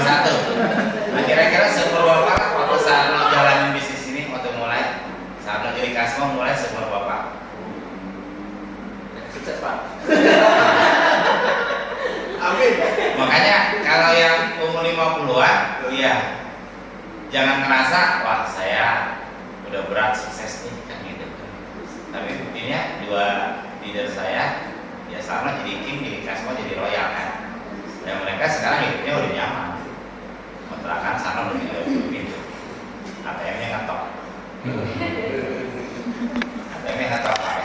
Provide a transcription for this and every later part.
satu. Nah, kira-kira seumur bapak waktu saat mau jalanin bisnis ini waktu mulai saat mau jadi Kasmo mulai seumur bapak. Sukses Pak. Amin. Makanya kalau yang umur 50-an, iya, jangan ngerasa wah saya udah berat sukses nih kan gitu. Tapi buktinya dua leader saya ya sama jadi Kim, jadi Kasmo, jadi Royal kan. Dan mereka sekarang hidupnya udah nyaman. Kontrakan sana udah tidak begitu. ATM-nya ngetok. ATM-nya ngetok Pak.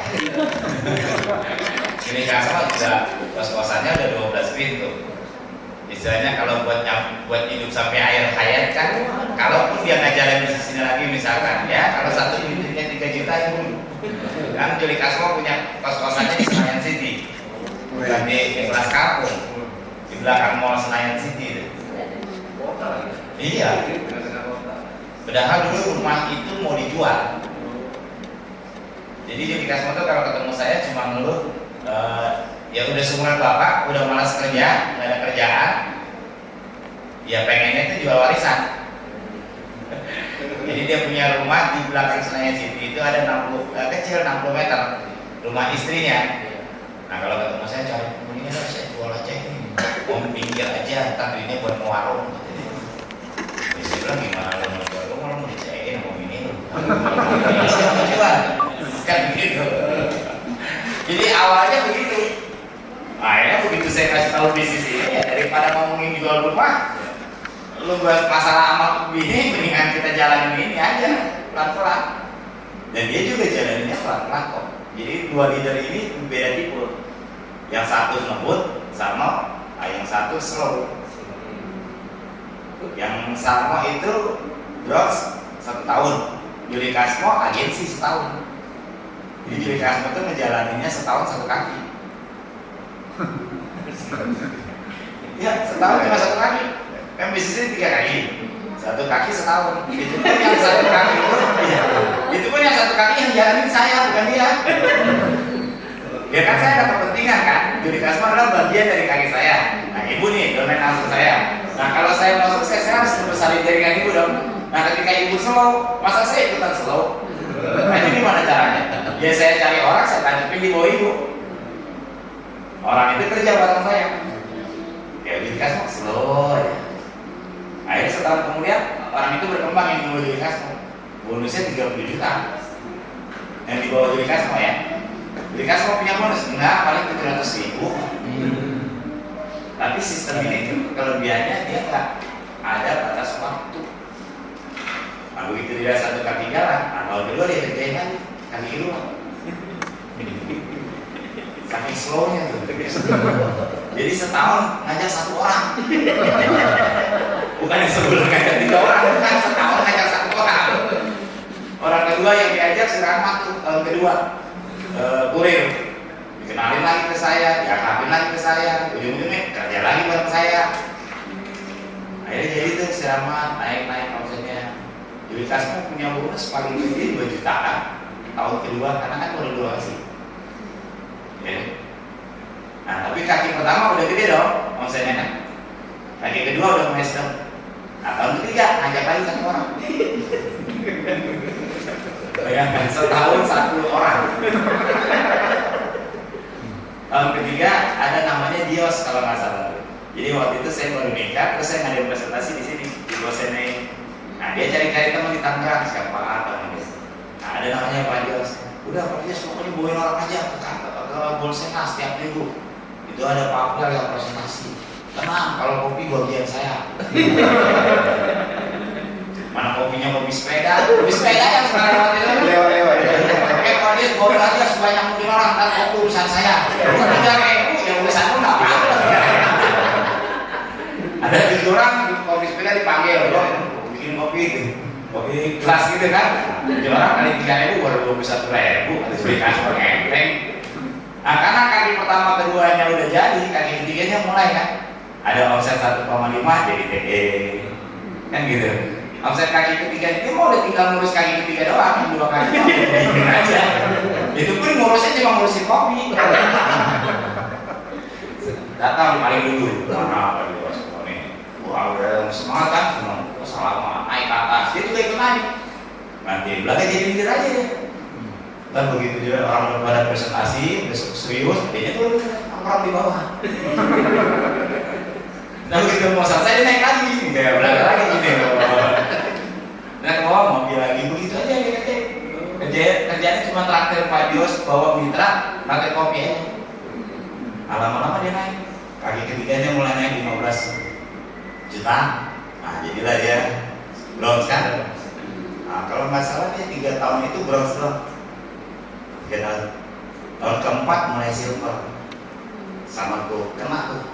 Ini Kasmo juga kos-kosannya udah 12 pintu. Istilahnya kalau buat hidup sampai akhir hayat kan, kalaupun dia ngajarin bisnis ini lagi misalkan ya, kalau satu unitnya 3 juta itu kan Juli Kasmo punya kos-kosannya di Senayan City, bukan di Kelas Kampung, di belakang Mall Senayan City itu. Iya. Padahal dulu rumah itu mau dijual. Jadi Juli Kasmo tuh kalau ketemu saya cuma ngeluh, ya udah seumuran bapak, udah malas kerja, nggak ada kerjaan, ya pengennya itu jual warisan. Jadi dia punya rumah di belakang Senayan City itu ada 60 kecil 60 meter rumah istrinya. Nah kalau ketemu saya cari ini saya jual aja ini, mau pinggir aja, tapi ini buat warung. Saya bilang gimana lo mau jual, lo mau dicekin mau ini, saya mau jual, kan begitu. Jadi awalnya begitu. Akhirnya begitu saya kasih tahu bisnis ini ya daripada ngomongin jual rumah, lu buat masalah sama begini, mendingan kita jalanin ini aja pelan-pelan. Dan dia juga jalaninnya pelan-pelan kok. Jadi dua leader ini beda tipe. Yang satu ngebut sama, yang satu slow. Yang sama itu Bros 1 tahun, Juli Kasmo agensi setahun. Jadi Juli Kasmo itu ngejalaninnya setahun 1 kaki. Ya setahun cuma 1 kaki. Kan bisnisnya 3 kaki. 1 kaki setahun. Itu pun yang 1 kaki itu, ya, itu pun yang 1 kaki yang jalanin saya bukan dia. Ya kan saya ada kepentingan kan. Juli Kasmo adalah bagian dari kaki saya. Nah ibu nih domain langsung saya. Nah kalau saya mau sukses saya harus membesarin jaringan ibu dong. Nah ketika ibu slow, masa saya ikutan slow? Nah ini gimana caranya? Ya saya cari orang, saya tanjepin di bawah ibu. Orang itu kerja bareng saya. Ya Juli Kasmo slow ya. Akhirnya setahun kemudian orang itu berkembang yang dulu Juli Kasmo. Bonusnya 30 juta. Yang di bawah Juli Kasmo ya. Juli Kasmo punya bonus enggak paling 700.000. Tapi sistem ini tuh kelebihannya dia nggak ada batas waktu. Nah begitu dia 1 kaki jalan, kalau kedua dia kerjain lagi kaki kedua. Saking slownya tuh. Jadi setahun ngajak 1 orang. Bukan yang sebelum ngajak 3 orang, bukan setahun ngajak 1 orang. Orang kedua yang diajak si Rahmat tuh tahun kedua, kurir. Dikenalin lagi ke saya, diakrabin lagi ke saya, ujung-ujungnya kerja lagi bareng saya. Akhirnya jadi tuh si Rahmat naik-naik omsetnya. Juli Kasmo punya bonus paling tinggi 2 jutaan tahun kedua karena kan baru 2 kali. Ya. Nah tapi kaki pertama udah gede dong omsetnya kan. Kaki kedua udah mulai sedang. Nah tahun ketiga ngajak lagi 1 orang. Bayangkan setahun 1 orang. Tahun ketiga ada namanya Dios kalau nggak salah. Jadi waktu itu saya baru nikah, terus saya ngadain presentasi di sini di Bosene. Nah dia cari-cari teman di Tangerang siapa atau nih. Nah ada namanya Pak Dios. Udah Pak Dios pokoknya bawain orang aja ke Bolsena setiap minggu. Itu ada Pak Abdul yang presentasi. Tenang, kalau kopi bagian saya. Mana kopinya kopi sepeda yang sekarang lewat itu. Lewat. Oke Pak Dios bawain aja sebanyak mungkin orang kan kopi urusan saya. Bukan 3.000 ya urusanmu nggak apa-apa. Ada 7 orang kopi sepeda dipanggil loh, bikin kopi itu. Kopi kelas gitu kan. 7 orang kali 3.000 baru 21.000 atau Juli Kasmo ngenteng. Nah karena kaki pertama keduanya udah jadi, kaki ketiganya mulai kan. Ada omset 1,5 jadi TE kan gitu. Omset kaki ketiga dia mau udah tinggal tinggal ngurus kaki ketiga doang, 2 kaki aja. Itu pun ngurusnya cuma ngurusin kopi. Datang paling dulu, mana paling dulu nih. Wah udah semangat kan, salam naik ke atas, dia juga ikut naik. Nanti belakang jadi leader aja ya. Dan begitu juga orang pada presentasi, besok serius, dia tuh orang di bawah. Dan begitu mau selesai dia naik lagi, kayak belakang lagi gitu ya. Nah ke bawah mobil lagi, begitu aja dia kerjanya cuma traktir Pak Dios bawa mitra, traktir kopi aja. Lama-lama dia naik, kaki ketiganya mulai naik 15 juta. Nah jadilah dia bronze kan. Nah kalau nggak salah dia 3 tahun itu bronze loh. 3 tahun. Tahun keempat mulai silver. Sama tuh kena tuh.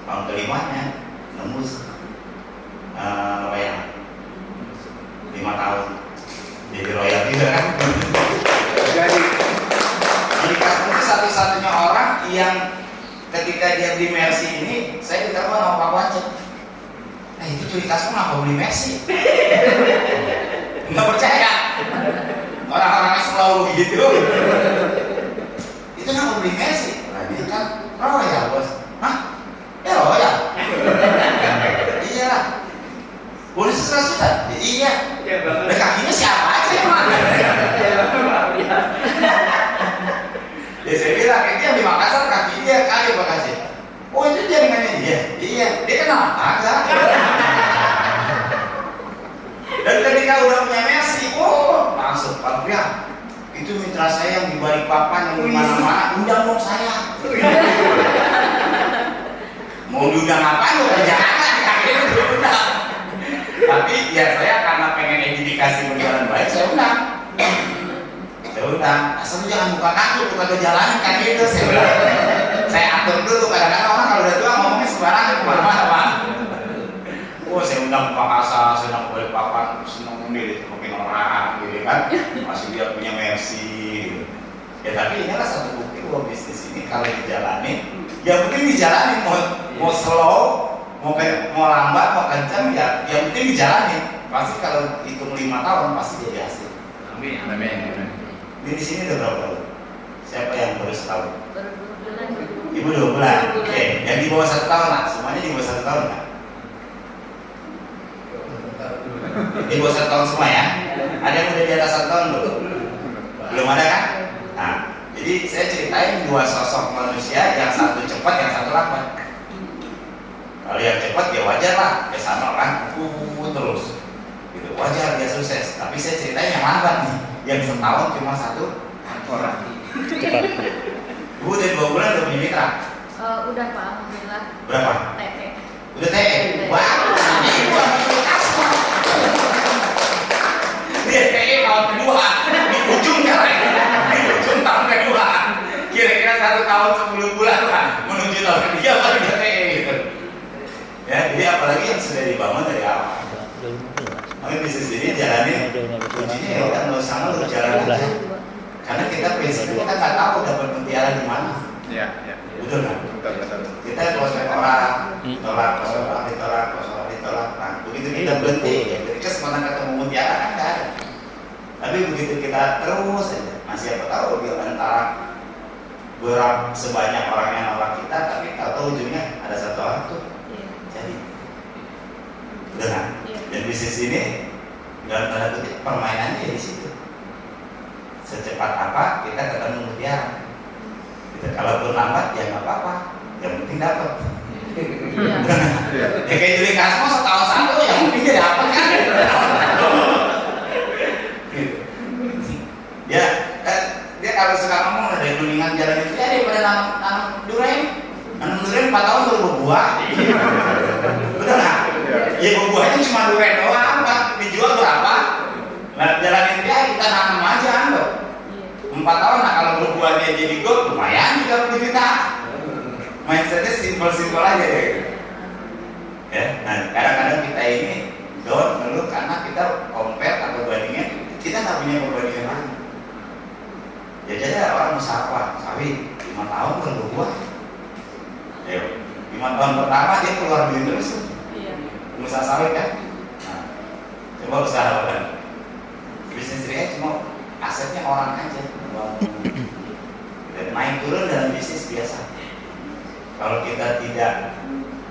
Tahun kelimanya nembus royal 5 tahun. Jadi royal juga kan. Jadi Kasmo itu satu-satunya orang yang ketika dia beli Mercy ini, saya ditelepon sama Pak Wajib. Nah itu Curi Kasmo ngapa beli Mercy? Nggak percaya. Orang-orangnya selalu begitu. Itu ngapa beli Mercy? Nah dia kan royal bos. Hah? Ya royal? Iya lah. Boleh 100 juta? Iya. Dan kakinya siapa aja emang? Ya saya bilang, ini yang di Makassar kaki dia kali Bekasi. Oh itu jaringannya dia? Iya, dia kenal agak. Dan ketika udah punya Mercy, oh langsung Pak Pria, itu mitra saya yang di Balikpapan yang di mana-mana, undang dong saya. Mau diundang apa? Lo kerjaan kakinya udah undang. Tapi ya saya karena pengen edukasi berjalan baik, saya undang. Udah, asal jangan buka kaki, buka jalanin kaki itu saya atur dulu. Kadang-kadang orang kalau udah tua ngomongnya sembarangan kemana-mana Pak. Oh saya undang Pak Asa, saya undang Balikpapan, senang memilih mungkin orang gitu kan, masih dia punya Mercy gitu. Ya tapi inilah satu bukti bahwa bisnis ini kalau dijalanin, ya penting dijalanin, mau slow, mau lambat, mau kencang, ya yang penting dijalanin. Pasti kalau hitung 5 tahun pasti jadi hasil. Amin. Amin. Ini di sini udah berapa tahun? Siapa yang baru setahun? Ibu 2 bulan. Oke, yang di bawah 1 tahun lah. Semuanya di bawah 1 tahun kan? Di bawah 1 tahun semua ya? Ada yang udah di atas 1 tahun belum? Belum ada kan? Nah, jadi saya ceritain 2 sosok manusia, yang satu cepat, yang satu lambat. Kalau yang cepat ya wajar lah, ya sama kan? Terus. Gitu, wajar dia sukses. Tapi saya ceritain yang lambat nih. Yang setahun cuma 1 orang. Bu udah 2 bulan udah punya mitra? Udah Pak, alhamdulillah. Berapa? TE. Udah TE? Wah, dia TE tahun kedua, di ujung tahun kedua. Kira-kira 1 tahun 10 bulan lah menuju tahun ketiga baru dia TE gitu. Ya, jadi apalagi yang sudah dibangun dari awal. Makanya bisnis ini jalanin, kuncinya ya udah nggak usah lu jalan aja. Karena kita prinsipnya kita nggak tahu dapat mutiara di mana. Iya. Betul kan? Betul. Kita prospek orang, ditolak. Nah, begitu kita berhenti, ya jadi kesempatan ketemu mutiara kan nggak ada. Tapi begitu kita terus aja, masih apa tahu di antara sebanyak orang yang nolak kita, tapi tahu ujungnya ada 1 orang tuh. Jadi, betul kan? Dan bisnis ini dalam tanda kutip permainannya di situ. Secepat apa kita ketemu mutiara. Gitu. Kalaupun lambat ya nggak apa-apa, yang penting dapat. Ya kayak Curi Kasmo setahun 1, yang penting dia dapat kan. Gitu. Ya, dia kalau suka ngomong ada kuningan jalan itu ya daripada nanam durian. Nanam durian 4 tahun baru berbuah. Betul nggak? Ya buahnya cuma durian doang, Pak. Dijual berapa? Nah, jalanin dia kita nanam aja, loh. 4 tahun, nah kalau berbuahnya jadi gold, lumayan 30 juta. Mindsetnya simpel-simpel aja deh. Ya, nah kadang-kadang kita ini down ngeluh karena kita compare atau bandingin, kita nggak punya perbandingan lagi. Ya jadi orang usaha apa? Sawit 5 tahun baru berbuah. Ya, 5 tahun pertama dia keluar duit terus. Usaha sawit kan? Nah, Coba usaha apa kan? Bisnis real cuma asetnya orang aja. Naik turun dalam bisnis biasa. Kalau kita tidak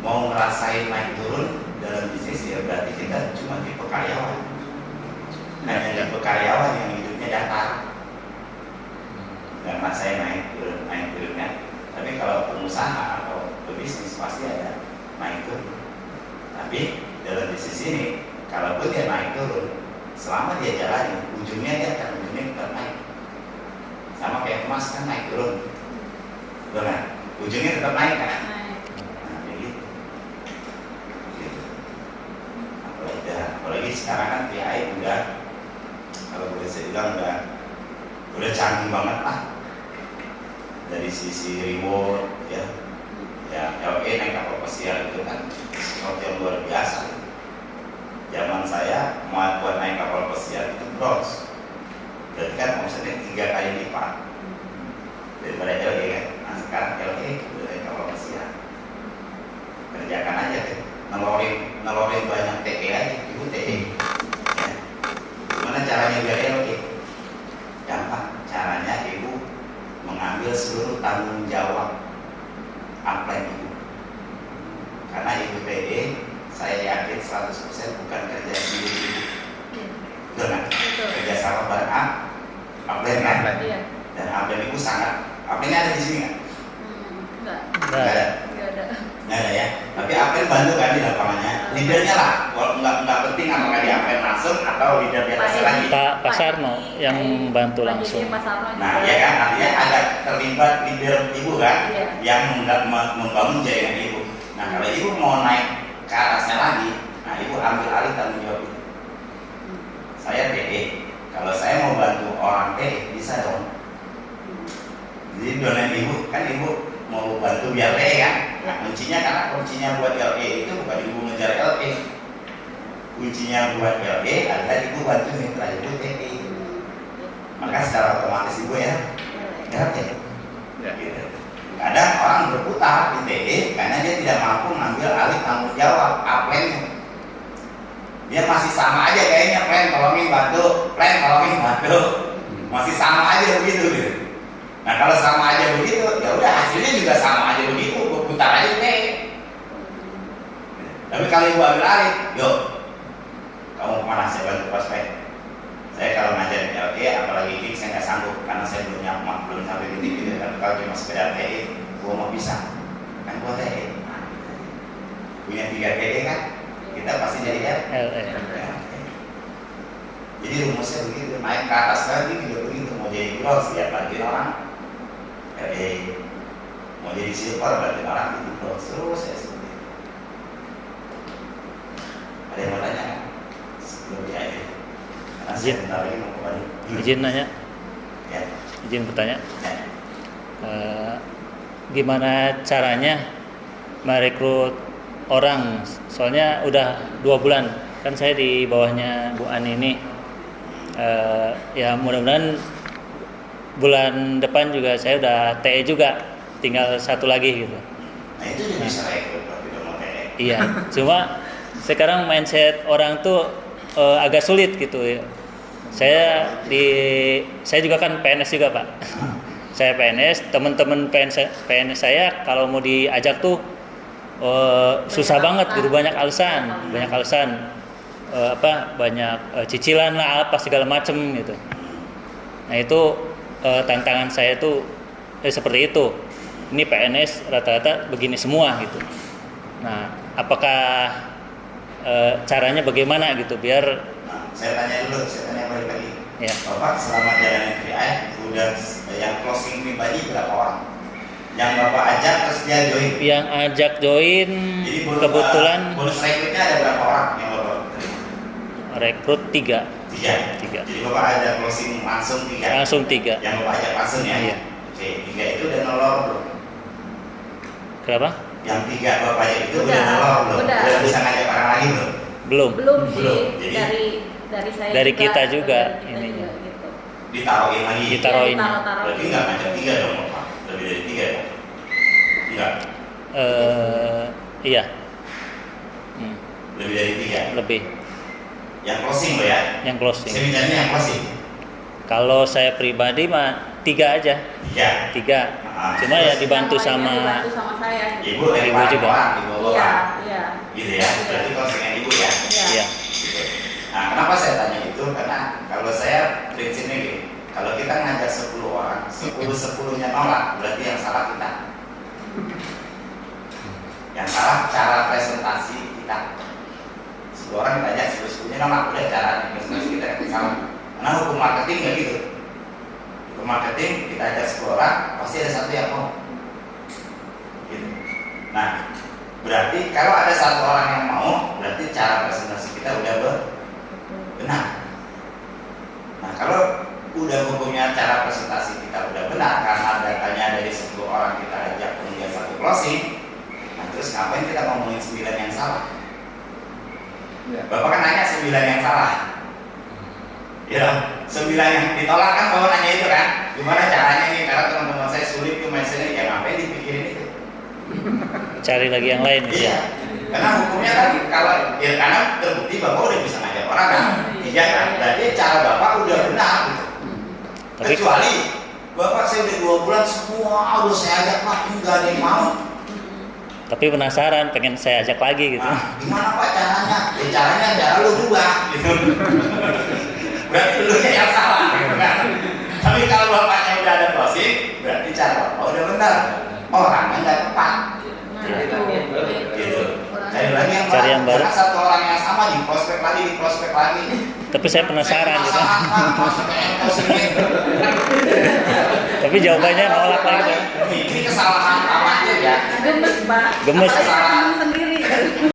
mau ngerasain naik turun dalam bisnis, ya berarti kita cuma tipe karyawan. Hanya tipe karyawan yang hidupnya datar. Nggak ngerasain naik turunnya. Tapi kalau pengusaha atau pebisnis pasti ada naik turun. Tapi dalam bisnis ini, kalaupun dia naik turun, selama dia jalani, ujungnya tetap naik. Sama kayak emas kan naik turun, benar? Ujungnya tetap naik kan? Nah, begitu. Apalagi sekarang kan TI udah, kalau boleh saya bilang udah canggih banget lah. Dari sisi reward ya LE naik kapal pesiar itu kan sesuatu yang luar biasa. Zaman saya mau buat naik kapal pesiar itu bronze, berarti kan omsetnya 3 kali lipat daripada LE kan. Nah sekarang LE udah naik kapal pesiar, kerjakan aja kan, ngelorin banyak TE aja, ibu TE ya. Gimana caranya biar LE? Gampang, caranya ibu mengambil seluruh tanggung jawab upline ibu. Karena ibu TE, saya yakin 100% bukan kerja sendiri ibu. Betul kan? Kerja sama bareng upline kan? Iya. Dan upline ibu sangat, upline ada di sini kan? Enggak. Nggak ada. Nggak ada ya. Tapi upline bantu kan di lapangannya. Leadernya lah. Kalau nggak penting apakah di upline langsung atau leader di atas lagi. Pak Sarno yang bantu langsung. Nah, ya kan, artinya ada terlibat leader ibu kan, Iya. yang membangun jaringan ibu. Nah, kalau ibu mau naik ke atasnya lagi, nah ibu ambil alih tanggung jawab itu. Saya TE, kalau saya mau bantu orang TE bisa dong. Jadi donen ibu, kan ibu mau bantu biar TE kan. Nah, karena kuncinya buat LE itu bukan ibu ngejar LE. Kuncinya buat LE adalah ibu bantu mitra ibu TE. Maka secara otomatis ibu ya LE. Gitu. Kadang orang berputar di TE karena dia tidak mampu mengambil alih tanggung jawab upline-nya. Dia masih sama aja kayaknya, plan tolongin bantu, masih sama aja begitu gitu. Nah kalau sama aja begitu, ya udah hasilnya juga sama aja begitu, berputar aja TE. Tapi kalau ibu ambil alih, yuk kamu kemana, saya bantu prospek. Saya kalau ngajar LE apalagi gig saya nggak sanggup karena saya belum sampai titik itu. Tapi kalau cuma sekedar TE, gua mau bisa kan gua TE. Nah, punya 3 TE kan, kita pasti jadi LE. Jadi rumusnya begitu, naik ke atas lagi juga begitu. Mau jadi bronze ya bantuin orang LE, mau jadi silver bantuin orang jadi bronze, terus ya seperti itu. Ada yang mau tanya kan? Sebelum di akhir. Izin. Izin nanya, Ya. izin bertanya. Ya. Gimana caranya merekrut orang? Soalnya udah 2 bulan kan saya di bawahnya Bu Ani ini. Ya mudah-mudahan bulan depan juga saya udah TE juga, tinggal 1 lagi gitu. Nah itu juga bisa rekrut kalau tidak mau TE. Iya, cuma sekarang mindset orang tuh agak sulit gitu ya. Saya juga kan PNS juga Pak. Saya PNS, teman-teman PNS saya kalau mau diajak tuh susah banget gitu, banyak alasan, banyak cicilan lah, apa segala macem gitu. Nah itu tantangan saya tuh seperti itu. Ini PNS rata-rata begini semua gitu. Nah apakah caranya bagaimana gitu biar Saya tanya balik lagi. ya. Bapak selama jalan KPI udah yang closing pribadi berapa orang? Yang Bapak ajak terus dia join? Yang ajak join Jadi kebetulan bonus rekrutnya ada berapa orang yang Bapak terima? rekrut 3. 3. Jadi Bapak ada closing langsung 3. Langsung 3. Yang Bapak ajak langsung ya? Iya. Oke, 3 itu udah nolor belum? Kenapa? Yang 3 Bapak ajak itu udah nolor belum? Udah bisa ngajak orang lagi belum? Belum sih. Jadi, dari saya dari juga, kita juga dari kita ini. juga, gitu. ditaruhin lagi. Ditaruhin. Berarti nggak ngajak 3 dong Bapak? Lebih dari 3 ya? Enggak. Iya. Lebih dari 3. Lebih. Yang closing loh ya. Yang closing. Seminarnya yang closing. Kalau saya pribadi mah 3 aja. 3. 3. Ah. Cuma ya dibantu Yang lainnya sama dibantu sama saya. Ibu dari Ibu juga. orang, ibu Iya, orang. iya. Gitu ya. Berarti closingan ibu ya. Iya. Iya. Gitu. Nah, kenapa saya tanya itu? Karena kalau saya prinsipnya gini, kalau kita ngajak 10 orang, 10-10-nya nolak, berarti yang salah kita. Yang salah cara presentasi kita. 10 orang kita ajak 10-10-nya nolak, udah cara presentasi kita yang salah. Karena hukum marketing nggak gitu. Hukum marketing kita ajak 10 orang, pasti ada satu yang mau. Gitu. Nah, berarti kalau ada satu orang yang mau, berarti cara presentasi kita udah benar. Nah, kalau udah hukumnya cara presentasi kita udah benar karena datanya dari 10 orang kita ajak kemudian satu closing, nah terus ngapain kita ngomongin 9 yang salah? Bapak kan nanya 9 yang salah, ya 9 yang ditolak kan Bapak nanya itu kan, gimana caranya nih karena teman-teman saya sulit tuh mindsetnya, ya ngapain dipikirin itu? Cari lagi yang lain gitu Iya, ya. karena hukumnya kan kalau ya karena terbukti Bapak udah bisa ngajak orang kan, iya kan, berarti cara Bapak udah benar gitu. Tapi- Kecuali Bapak saya udah 2 bulan semua udah saya ajak Pak, enggak ada yang mau. Tapi penasaran, pengen saya ajak lagi gitu. Nah, gimana Pak caranya? Ya caranya cara lu rubah gitu. Berarti dulunya yang salah gitu kan. Tapi kalau Bapaknya udah ada closing, berarti cara Bapak udah benar. Orangnya nggak tepat. Nah, Gitu. itu. Gitu. Cari lagi yang Cari yang baru. Karena satu orang yang sama di prospek lagi. Tapi saya penasaran gitu. Masuk ke closingnya. Tapi jawabannya nolak lagi. Ini kesalahan amatir ya. Gemes, Pak. Gemes. Apalagi teman sendiri